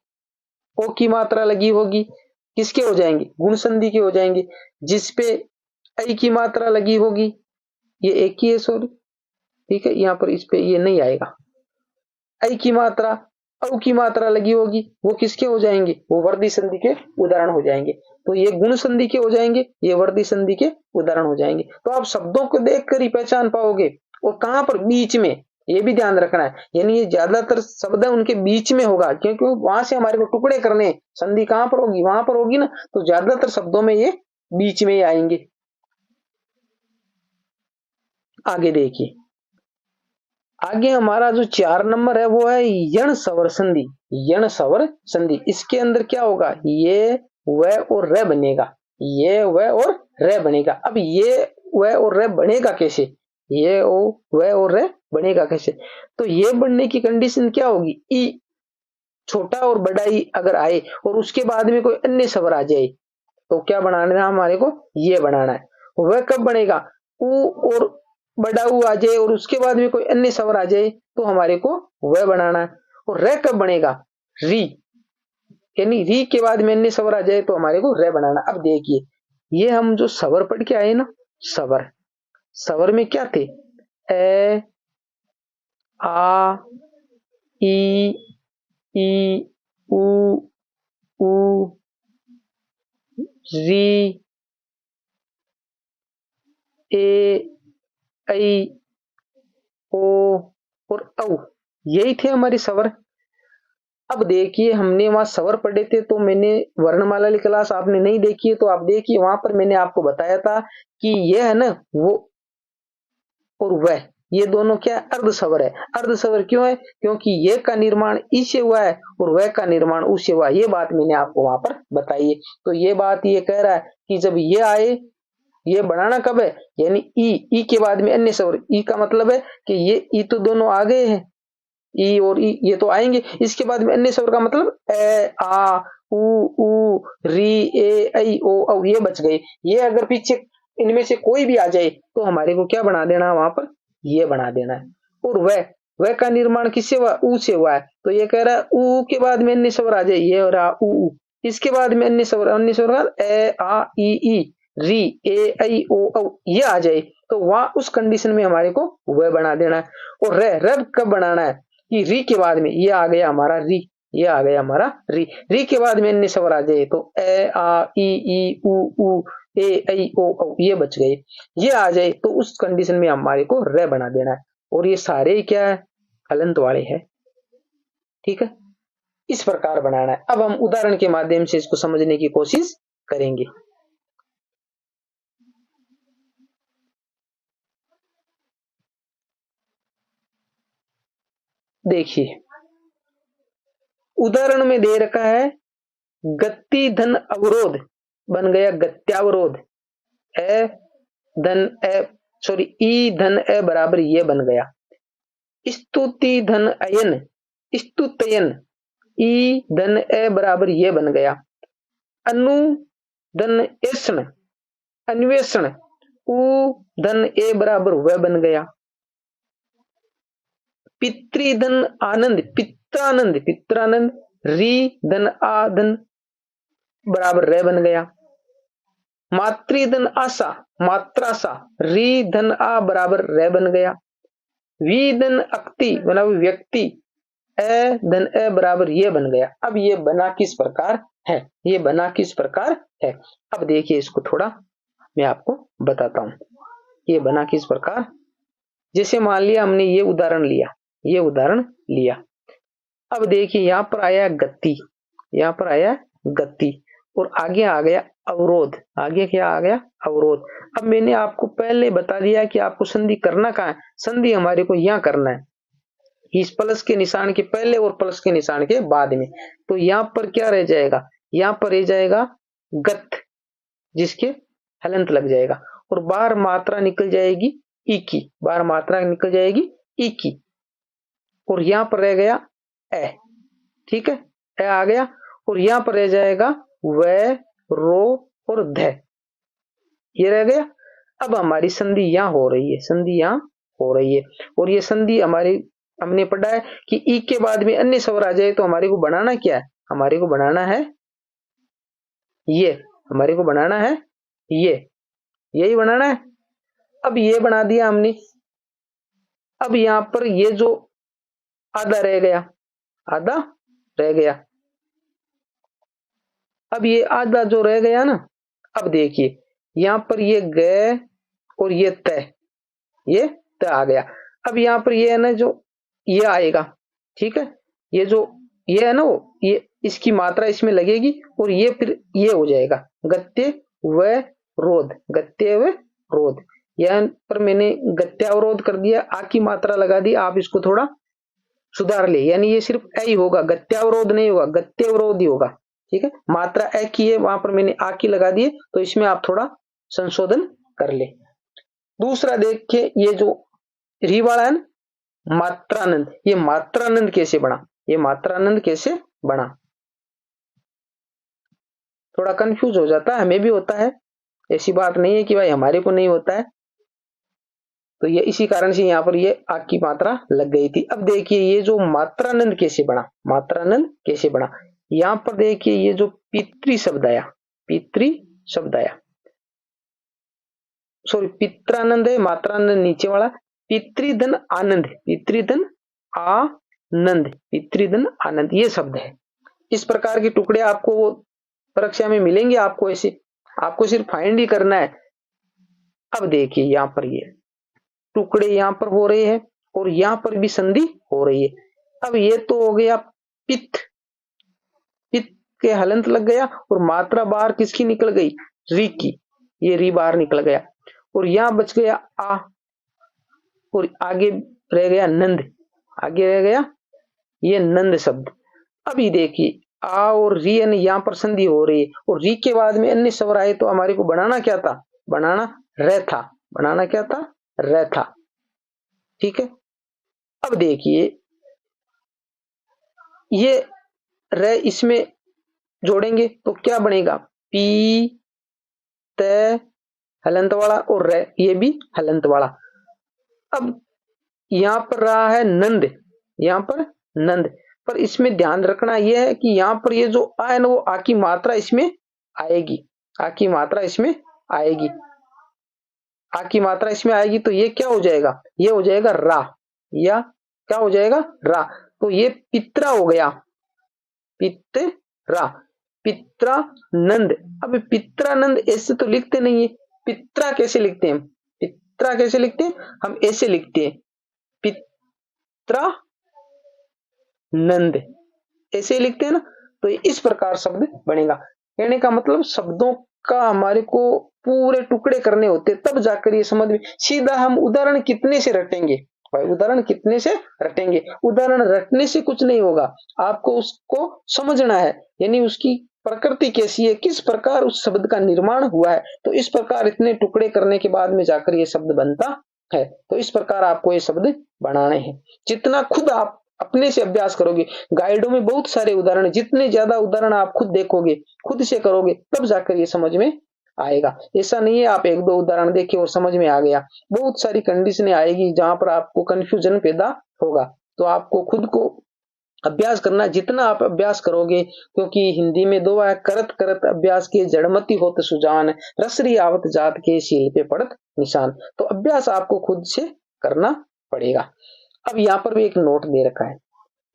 ओ की मात्रा लगी होगी, किसके हो जाएंगे, गुण संधि के हो जाएंगे। जिसपे ऐ की मात्रा लगी होगी, ये एक ही है सॉरी, ठीक है, यहां पर इस पे ये नहीं आएगा। ऐ की मात्रा, औ की मात्रा लगी होगी, वो किसके हो जाएंगे, वो वर्दी संधि के उदाहरण हो जाएंगे। तो ये गुण संधि के हो जाएंगे, ये वर्दी संधि के उदाहरण हो जाएंगे। तो आप शब्दों को देखकर ही पहचान पाओगे। और कहां पर, बीच में, ये भी ध्यान रखना है। यानी ये ज्यादातर शब्द उनके बीच में होगा, क्योंकि वहां से हमारे को टुकड़े करने, संधि कहां पर होगी, वहां पर होगी ना। तो ज्यादातर शब्दों में ये बीच में ही आएंगे। आगे देखिए, आगे हमारा जो 4 नंबर है वो है यण सवर संधि। यण सवर संधि, इसके अंदर क्या होगा, ये व और रे बनेगा, ये व और रे बनेगा। अब ये व और रे बनेगा कैसे, ये व और रे बनेगा कैसे। तो ये बनने की कंडीशन क्या होगी, ई छोटा और बड़ा ई अगर आए और उसके बाद में कोई अन्य स्वर आ जाए तो क्या बनाना है हमारे को, ये बनाना है। वह कब बनेगा, ऊ और बड़ा ऊ आ जाए और उसके बाद में कोई अन्य स्वर आ जाए तो हमारे को वह बनाना है। और रे कब बनेगा, री, यानी री के बाद में अन्य स्वर आ जाए तो हमारे को रे बनाना। अब देखिए ये हम जो स्वर पढ़ के आए ना, स्वर, स्वर में क्या थे, ए, आ, ई, उ, री, ए, ऐ, ओ और औ, यही थे हमारे स्वर। अब देखिए हमने वहां स्वर पढ़े थे, तो मैंने वर्णमाला वाली क्लास आपने नहीं देखी है तो आप देखिए, वहां पर मैंने आपको बताया था कि ये है ना वो और वह, ये दोनों क्या है, अर्ध स्वर है। अर्ध स्वर क्यों है, क्योंकि ये का निर्माण ई से हुआ है और वह का निर्माण उ से हुआ है। ये बात मैंने आपको वहां पर बताई है। तो ये बात ये कह रहा है कि जब ये आए, ये बनाना कब है, यानी ई के बाद में अन्य स्वर। ई का मतलब है कि ये ई तो दोनों आ गए हैं, ई और ई ये तो आएंगे, इसके बाद में अन्य स्वर का मतलब ए, आ, उ, री, ए, ऐ, ओ, औ, ये बच गए। ये अगर पीछे इनमें से कोई भी आ जाए तो हमारे को क्या बना देना है वहां पर, ये बना देना है। और वह का निर्माण किससे हुआ, ऊ से हुआ है। तो ये कह रहा है ऊ के बाद में अन्य स्वर आ जाए, ये हो रहा ऊ, इसके बाद में अन्य स्वर, अन्य स्वर ए, आ, ई, री, ए, ऐ, ओ, औ, ये आ जाए तो वहां उस कंडीशन में हमारे को वह बना देना है। और रब कब बनाना है कि री के बाद में ये आ गया हमारा री, ये आ गया हमारा री, री के बाद में अन्य स्वर आ जाए तो ए आ ई उ ए ऐ ओ ये बच गए, ये आ जाए तो उस कंडीशन में हमारे को रे बना देना है। और ये सारे क्या है, हलंत वाले हैं। ठीक है, इस प्रकार बनाना है। अब हम उदाहरण के माध्यम से इसको समझने की कोशिश करेंगे। देखिए उदाहरण में दे रखा है गति धन अवरोध बन गया गत्यावरोध, ए धन ए सॉरी ई धन ए बराबर ये बन गया। स्तुति धन अयन स्तुतयन ई धन ए बराबर ये बन गया। अनु धन ऐसन अन्वेषण उ धन ए बराबर वह बन गया। पितृधन आनंद पित्रानंद पित्रानंद री धन आ धन बराबर रे बन गया। मातृधन आशा मात्राशा री धन आ बराबर रे बन गया। वी धन अक्ति मतलब व्यक्ति ए धन ए बराबर ये बन गया। अब ये बना किस प्रकार है, ये बना किस प्रकार है। अब देखिए इसको थोड़ा मैं आपको बताता हूं, ये बना किस प्रकार। जैसे मान लिया हमने ये उदाहरण लिया, ये उदाहरण लिया। अब देखिए यहां पर आया गति, यहां पर आया गति और आगे आ गया अवरोध, आगे क्या आ गया अवरोध। अब मैंने आपको पहले बता दिया कि आपको संधि करना कहां है, संधि हमारे को यहां करना है, इस प्लस के निशान के पहले और प्लस के निशान के बाद में। तो यहां पर क्या रह जाएगा, यहां पर रह जाएगा गत जिसके हलंत लग जाएगा और बाहर मात्रा निकल जाएगी ई की, बाहर मात्रा निकल जाएगी ई की और यहां पर रह गया ए। ठीक है, ए आ गया और यहां पर रह जाएगा वह रो और ध, ये रह गया। अब हमारी संधि यहां हो रही है, संधि यहां हो रही है और ये संधि हमारी हमने पढ़ा है कि ई के बाद में अन्य स्वर आ जाए तो हमारे को बनाना क्या है, हमारे को बनाना है ये, हमारे को बनाना है ये, यही बनाना है। अब ये बना दिया हमने। अब यहां पर ये जो आधा रह गया, आधा रह गया। अब ये आधा जो रह गया ना, अब देखिए यहां पर ये ग और ये त, ये त आ गया। अब यहां पर ये है ना जो ये आएगा, ठीक है, ये जो ये है ना वो ये इसकी मात्रा इसमें लगेगी और ये फिर ये हो जाएगा गत्य व रोध, गत्य व रोध। यहां पर मैंने गत्यावरोध कर दिया, आ की मात्रा लगा दी, आप इसको थोड़ा सुधार ले, यानी ये सिर्फ ए ही होगा, गत्यावरोध नहीं होगा, गत्यावरोध ही होगा। ठीक है, मात्रा ए की है, वहां पर मैंने आ की लगा दी, तो इसमें आप थोड़ा संशोधन कर ले। दूसरा देखिए ये जो री वाला है ना मात्रानंद, ये मात्रानंद कैसे बना, ये मात्रानंद कैसे बना, थोड़ा कंफ्यूज हो जाता है, हमें भी होता है, ऐसी बात नहीं है कि भाई हमारे को नहीं होता है। तो ये इसी कारण से यहाँ पर ये आग की मात्रा लग गई थी। अब देखिए ये जो मात्रानंद कैसे बना, मात्रानंद कैसे बना। यहां पर देखिए ये जो पितृ शब्द आया, पितृ शब्द आया, सॉरी पित्रानंद है, मात्रानंद नीचे वाला, पितृधन आनंद, पितृधन आनंद, पितृधन आनंद ये शब्द है। इस प्रकार के टुकड़े आपको परीक्षा में मिलेंगे, आपको ऐसे आपको सिर्फ फाइंड ही करना है। अब देखिए यहां पर ये टुकड़े यहां पर हो रहे हैं और यहां पर भी संधि हो रही है। अब ये तो हो गया पित्त, पित्त के हलंत लग गया और मात्रा बाहर किसकी निकल गई, री की, ये री बाहर निकल गया और यहां बच गया आ और आगे रह गया नंद, आगे रह गया ये नंद शब्द। अभी देखिए आ और री यहां पर संधि हो रही है और री के बाद में अन्य स्वर आए तो हमारे को बनाना क्या था, बनाना रह था, बनाना क्या था, रह था। ठीक है, अब देखिए ये रे इसमें जोड़ेंगे तो क्या बनेगा, पी त हलंत वाला और रे ये भी हलंत वाला। अब यहां पर रहा है नंद, यहां पर नंद, पर इसमें ध्यान रखना यह है कि यहां पर ये जो आ है ना वो आ की मात्रा इसमें आएगी, आ की मात्रा इसमें आएगी। आ की मात्रा इसमें आएगी तो ये क्या हो जाएगा, ये हो जाएगा रा, या क्या हो जाएगा रा। तो ये पित्रा हो गया, पित्रा, पित्रानंद। अब पित्रानंद ऐसे तो लिखते नहीं है, पित्रा कैसे लिखते हैं, पित्रा कैसे लिखते हैं, हम ऐसे लिखते हैं पित्रानंद, ऐसे ही लिखते हैं ना। तो इस प्रकार शब्द बनेगा। कहने का मतलब शब्दों का हमारे को पूरे टुकड़े करने होते तब जाकर ये समझ में। सीधा हम उदाहरण कितने से रटेंगे भाई, उदाहरण कितने से रटेंगे, उदाहरण रटने से कुछ नहीं होगा, आपको उसको समझना है, यानी उसकी प्रकृति कैसी है, किस प्रकार उस शब्द का निर्माण हुआ है। तो इस प्रकार इतने टुकड़े करने के बाद में जाकर ये शब्द बनता है। तो इस प्रकार आपको ये शब्द बनाने हैं। जितना खुद आप अपने से अभ्यास करोगे, गाइडों में बहुत सारे उदाहरण, जितने ज्यादा उदाहरण आप खुद देखोगे, खुद से करोगे, तब जाकर ये समझ में आएगा। ऐसा नहीं है आप एक दो उदाहरण देखे और समझ में आ गया, बहुत सारी कंडीशनें आएगी जहां पर आपको कंफ्यूजन पैदा होगा। तो आपको खुद को अभ्यास करना, जितना आप अभ्यास करोगे, क्योंकि हिंदी में दो है, करत करत अभ्यास के जड़मती होत सुजान, रसरी आवत जात के शील पे पड़त निशान। तो अभ्यास आपको खुद से करना पड़ेगा। अब यहाँ पर भी एक नोट दे रखा है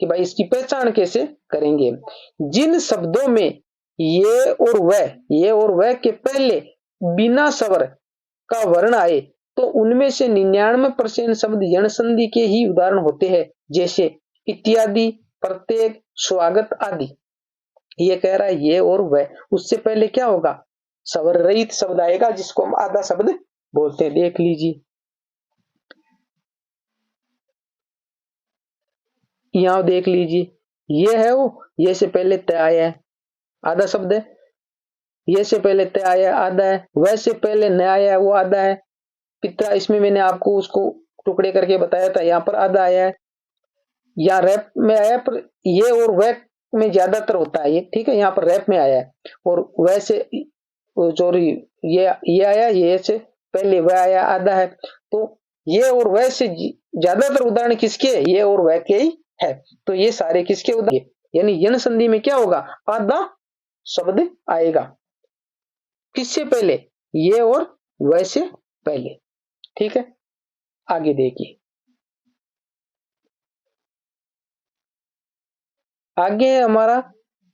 कि भाई इसकी पहचान कैसे करेंगे। जिन शब्दों में ये और वह, ये और वह के पहले बिना स्वर का वर्ण आए तो उनमें से 99% शब्द यण संधि के ही उदाहरण होते हैं, जैसे इत्यादि, प्रत्येक, स्वागत आदि। ये कह रहा है ये और वह, उससे पहले क्या होगा, स्वर रहित शब्द आएगा जिसको हम आधा शब्द बोलते हैं। देख लीजिए, यहां देख लीजिए, ये है वो, ये से पहले तय आया है, आधा शब्द है। ये से पहले तय आया आधा है, वह से पहले न आया है, वो आधा है। पिता, इसमें मैंने आपको उसको टुकड़े करके बताया था, यहाँ पर आधा आया है। यहाँ रैप में आया, पर ये और वह में ज्यादातर होता है ये, ठीक है। यहाँ पर रैप में आया है, और वह से सॉरी, ये आया, ये से पहले वह आया, आधा है। तो ये और वह से ज्यादातर उदाहरण किसके है, ये और वह के ही है। तो ये सारे किसके उदाहरण, यानी यण संधि में क्या होगा, आधा शब्द आएगा। किससे पहले, ये और वह से पहले, ठीक है। आगे देखिए, आगे है हमारा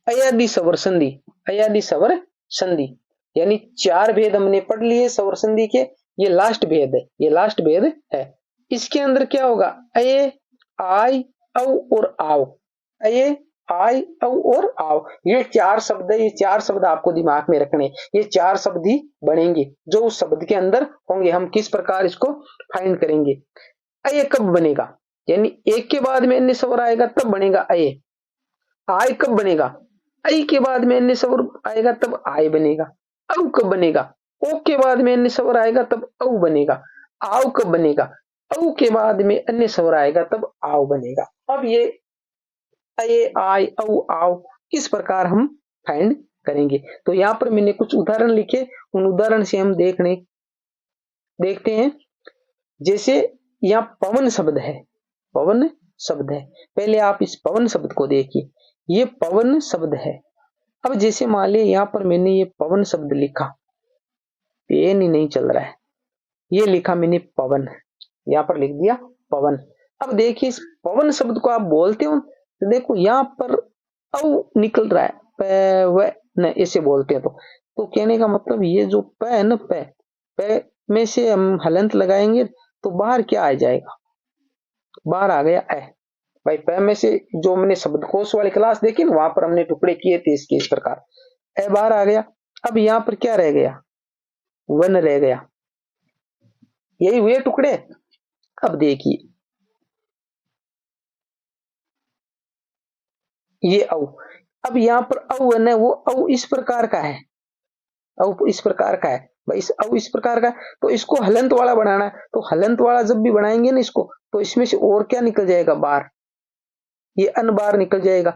अयादि स्वर संधि। अयादि स्वर संधि यानी 4 भेद हमने पढ़ लिए स्वर संधि के, ये लास्ट भेद है, ये लास्ट भेद है। इसके अंदर क्या होगा, अये, आई, औ और आओ, अये, आई, औ और आओ, ये 4 शब्द है। ये 4 शब्द आपको दिमाग में रखने, ये 4 शब्द ही बनेंगे जो उस शब्द के अंदर होंगे। हम किस प्रकार इसको फाइंड करेंगे। अये कब बनेगा, यानी एक के बाद में अन्य स्वर आएगा तब बनेगा अये। आय कब बनेगा, आई के बाद में अन्य स्वर आएगा तब आय बनेगा। औ कब बनेगा, ओ के बाद में अन्य स्वर आएगा तब औ बनेगा। आओ कब बनेगा, औ के बाद में अन्य स्वर आएगा तब आओ बनेगा। अब ये अये, आय, औ, आओ किस प्रकार हम फाइंड करेंगे। तो यहाँ पर मैंने कुछ उदाहरण लिखे, उन उदाहरण से हम देखते हैं। जैसे यहाँ पवन शब्द है, पवन शब्द है, पहले आप इस पवन शब्द को देखिए, ये पवन शब्द है। अब जैसे मान लिया यहाँ पर मैंने ये पवन शब्द लिखा, पेन ही नहीं चल रहा है, ये लिखा मैंने पवन, यहाँ पर लिख दिया पवन। अब देखिए इस पवन शब्द को आप बोलते हो तो देखो यहाँ पर औ निकल रहा है, प व न, ऐसे बोलते हैं। तो कहने का मतलब ये जो प है ना, प में से हम हलंत लगाएंगे तो बाहर क्या आ जाएगा, बाहर आ गया ए। भाई प में से जो हमने शब्दकोश वाली क्लास देखी ना, वहां पर हमने टुकड़े किए थे इसके इस प्रकार, ए बाहर आ गया। अब यहां पर क्या रह गया, वन रह गया, यही हुए टुकड़े। अब देखिए ये औ, अब यहाँ पर औ है ना, वो औ इस प्रकार का है, औ इस प्रकार का है भाई, इस औ इस प्रकार का, तो इसको हलंत वाला बनाना है। तो हलंत वाला जब भी बनाएंगे ना इसको, तो इसमें से और क्या निकल जाएगा, बार, ये अन बार निकल जाएगा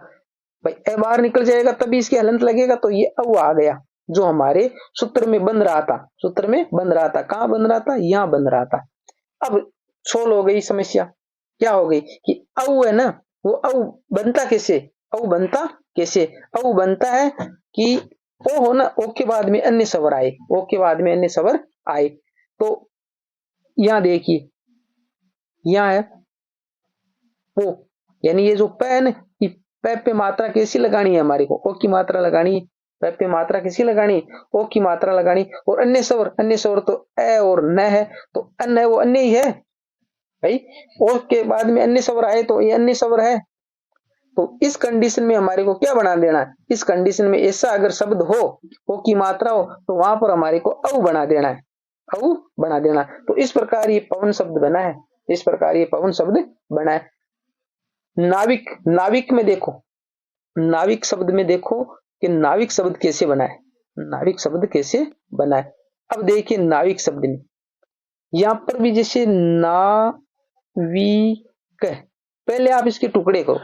भाई, ए बार निकल जाएगा तभी इसके हलंत लगेगा। तो ये औ आ गया जो हमारे सूत्र में बन रहा था, सूत्र में बन रहा था, कहां बन रहा था, यहां बन रहा था। अब सोल्व हो गई समस्या, क्या हो गई कि औ है ना, वो औ बनता कैसे, औ बनता कैसे, औ बनता है कि ओ हो ना, ओ के बाद में अन्य स्वर आए, ओ के बाद में अन्य स्वर आए। तो यहां देखिए, यहां है पो, यानी ये जो प है ना, प पे मात्रा कैसी लगानी है हमारे को, ओ की मात्रा लगानी है। प पे मात्रा कैसी लगानी, ओ की मात्रा लगानी। और अन्य स्वर तो ए और न है, तो अन है वो अन्य ही है भाई। ओ के बाद में अन्य स्वर आए तो ये अन्य स्वर है। तो इस कंडीशन में हमारे को क्या बना देना है, इस कंडीशन में ऐसा अगर शब्द हो, ओ की मात्रा हो, तो वहां पर हमारे को औ बना देना है, औ बना देना। तो इस प्रकार ये पवन शब्द बना है, इस प्रकार ये पवन शब्द बना है। नाविक, नाविक में देखो, नाविक शब्द में देखो कि नाविक शब्द कैसे बना है, नाविक शब्द कैसे बना है। अब देखिए नाविक शब्द में यहां पर भी जैसे नाविक, पहले आप इसके टुकड़े करो,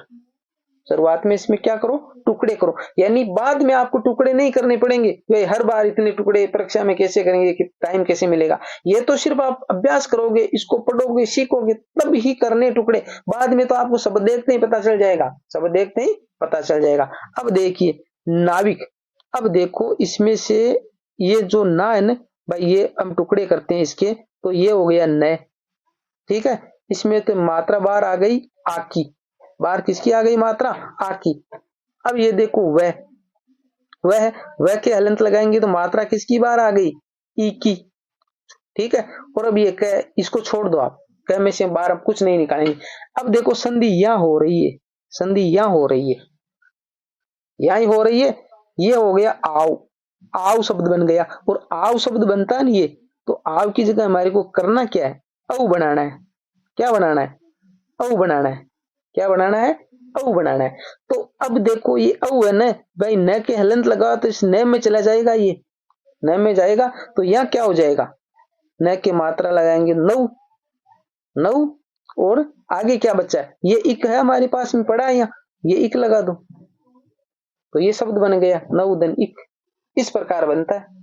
शुरुआत में इसमें क्या करो, टुकड़े करो, यानी बाद में आपको टुकड़े नहीं करने पड़ेंगे। भाई हर बार इतने टुकड़े परीक्षा में कैसे करेंगे, कि टाइम कैसे मिलेगा। ये तो सिर्फ आप अभ्यास करोगे, इसको पढ़ोगे, सीखोगे, तब ही करने टुकड़े। बाद में तो आपको सब देखते ही पता चल जाएगा, सब देखते ही पता चल जाएगा। अब देखिए नाविक, अब देखो इसमें से ये जो ना है ना भाई, ये हम टुकड़े करते हैं इसके, तो ये हो गया न, ठीक है। इसमें तो मात्रा बार आ गई आ की, बार किसकी आ गई मात्रा, आ की। अब ये देखो वह के हलंत लगाएंगे तो मात्रा किसकी बार आ गई, ई की, ठीक है। और अब ये क, इसको छोड़ दो आप, क में से बार अब कुछ नहीं निकालेंगे। अब देखो संधि यहां हो रही है, संधि यहां हो रही है, यहां ही हो रही है। ये हो गया आव, आव शब्द बन गया। और आव शब्द बनता है ना ये, तो आव की जगह हमारे को करना क्या है, औ बनाना है। क्या बनाना है, औ बनाना है। क्या बनाना है, औ बनाना है। तो अब देखो ये औ है न भाई, न के हलंत लगाओ तो इस न में चला जाएगा, ये न में जाएगा। तो यहां क्या हो जाएगा, न के मात्रा लगाएंगे नौ, नौ, और आगे क्या बचा है, ये इक है हमारे पास में पड़ा है यहाँ, ये इक लगा दो, तो ये शब्द बन गया नौ दन इक। इस प्रकार बनता है।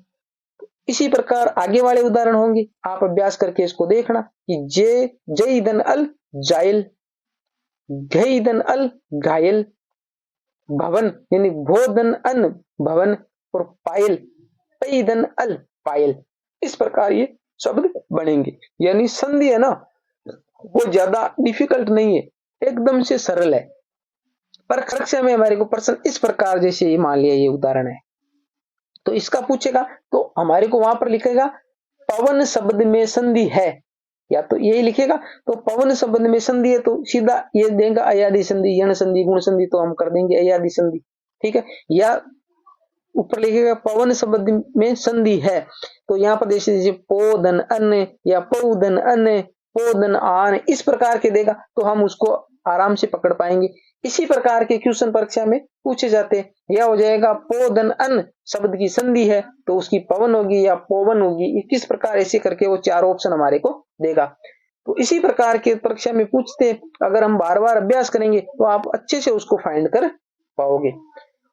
इसी प्रकार आगे वाले उदाहरण होंगे, आप अभ्यास करके इसको देखना कि जे जय दन अल जायल, घन अल घायल, भवन यानी भोदन अन भवन, और पायल पैदन अल पायल। इस प्रकार ये शब्द बनेंगे। यानी संधि है ना, वो ज्यादा डिफिकल्ट नहीं है, एकदम से सरल है। पर परीक्षा में हमारे को प्रश्न इस प्रकार, जैसे ये मान लिया ये उदाहरण है, तो इसका पूछेगा तो हमारे को वहां पर लिखेगा पवन शब्द में संधि है, या तो यही लिखेगा। तो पवन शब्द में संधि है तो सीधा ये देगा अयादि संधि, यण संधि, गुण संधि, तो हम कर देंगे अयादि संधि, ठीक है। या ऊपर लिखेगा पवन शब्द में संधि है, तो यहाँ पर जैसे पोधन अन्न या पौधन अन्न, पोधन आन, इस प्रकार के देगा तो हम उसको आराम से पकड़ पाएंगे। इसी प्रकार के क्वेश्चन परीक्षा में पूछे जाते हैं। यह हो जाएगा पोधन अन्न शब्द की संधि है तो उसकी पवन होगी या पोवन होगी, किस प्रकार, ऐसे करके वो चार ऑप्शन हमारे को देगा। तो इसी प्रकार के परीक्षा में पूछते, अगर हम बार बार अभ्यास करेंगे तो आप अच्छे से उसको फाइंड कर पाओगे।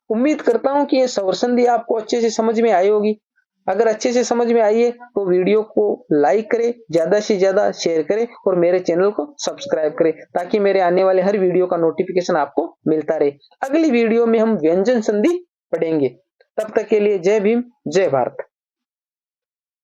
उम्मीद करता हूं कि ये स्वर संधि आपको अच्छे से समझ में आई होगी। अगर अच्छे से समझ में आई है तो वीडियो को लाइक करें, ज्यादा से ज्यादा शेयर करें और मेरे चैनल को सब्सक्राइब करें, ताकि मेरे आने वाले हर वीडियो का नोटिफिकेशन आपको मिलता रहे। अगली वीडियो में हम व्यंजन संधि पढ़ेंगे। तब तक के लिए जय भीम, जय भारत।